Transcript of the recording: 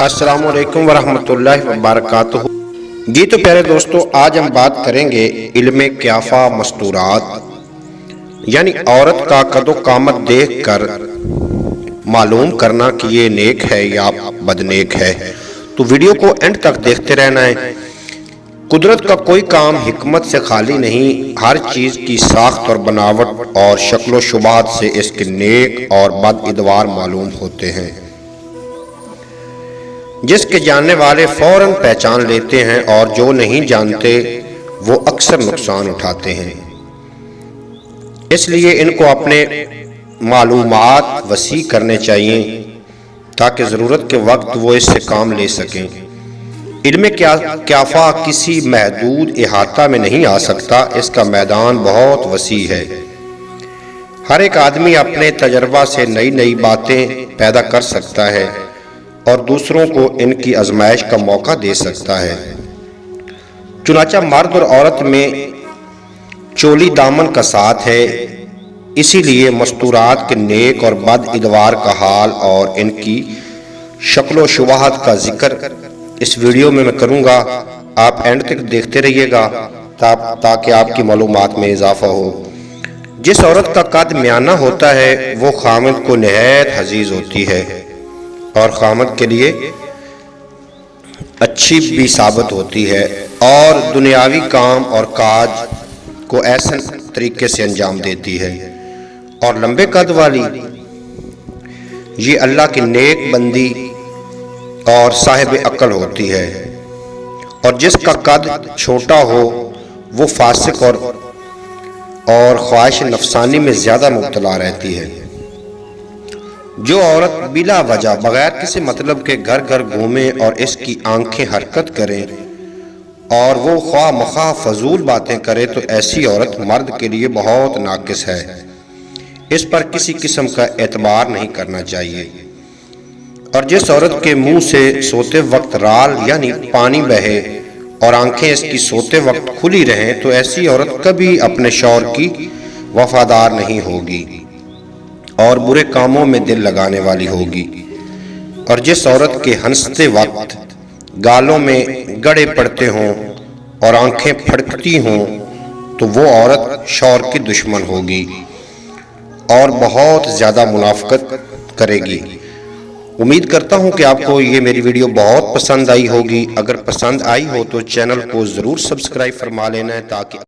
السلام علیکم ورحمۃ اللہ وبرکاتہ۔ جی تو پیارے دوستو، آج ہم بات کریں گے علم قیافہ مستورات، یعنی عورت کا قد و قامت دیکھ کر معلوم کرنا کہ یہ نیک ہے یا بدنیک ہے۔ تو ویڈیو کو اینڈ تک دیکھتے رہنا ہے۔ قدرت کا کوئی کام حکمت سے خالی نہیں، ہر چیز کی ساخت اور بناوٹ اور شکل و شباہت سے اس کے نیک اور بد ادوار معلوم ہوتے ہیں، جس کے جاننے والے فوراً پہچان لیتے ہیں اور جو نہیں جانتے وہ اکثر نقصان اٹھاتے ہیں۔ اس لیے ان کو اپنے معلومات وسیع کرنے چاہیے تاکہ ضرورت کے وقت وہ اس سے کام لے سکیں۔ علم قیافہ کسی محدود احاطہ میں نہیں آ سکتا، اس کا میدان بہت وسیع ہے۔ ہر ایک آدمی اپنے تجربہ سے نئی نئی باتیں پیدا کر سکتا ہے اور دوسروں کو ان کی آزمائش کا موقع دے سکتا ہے۔ چنانچہ مرد اور عورت میں چولی دامن کا ساتھ ہے، اسی لیے مستورات کے نیک اور بد ادوار کا حال اور ان کی شکل و شباہت کا ذکر اس ویڈیو میں کروں گا۔ آپ اینڈ تک دیکھتے رہیے گا تاکہ آپ کی معلومات میں اضافہ ہو۔ جس عورت کا قد میانہ ہوتا ہے وہ خامد کو نہایت عزیز ہوتی ہے اور خامد کے لیے اچھی بھی ثابت ہوتی ہے اور دنیاوی کام اور کاج کو ایسے طریقے سے انجام دیتی ہے۔ اور لمبے قد والی یہ اللہ کی نیک بندی اور صاحب عقل ہوتی ہے، اور جس کا قد چھوٹا ہو وہ فاسق اور خواہش نفسانی میں زیادہ مبتلا رہتی ہے۔ جو عورت بلا وجہ بغیر کسی مطلب کے گھر گھر گھومے اور اس کی آنکھیں حرکت کریں اور وہ خواہ مخواہ فضول باتیں کرے تو ایسی عورت مرد کے لیے بہت ناقص ہے، اس پر کسی قسم کا اعتبار نہیں کرنا چاہیے۔ اور جس عورت کے منہ سے سوتے وقت رال یعنی پانی بہے اور آنکھیں اس کی سوتے وقت کھلی رہیں تو ایسی عورت کبھی اپنے شوہر کی وفادار نہیں ہوگی اور برے کاموں میں دل لگانے والی ہوگی۔ اور جس عورت کے ہنستے وقت گالوں میں گڑے پڑتے ہوں اور آنکھیں پھڑکتی ہوں تو وہ عورت شوہر کی دشمن ہوگی اور بہت زیادہ منافقت کرے گی۔ امید کرتا ہوں کہ آپ کو یہ میری ویڈیو بہت پسند آئی ہوگی۔ اگر پسند آئی ہو تو چینل کو ضرور سبسکرائب فرما لینا ہے تاکہ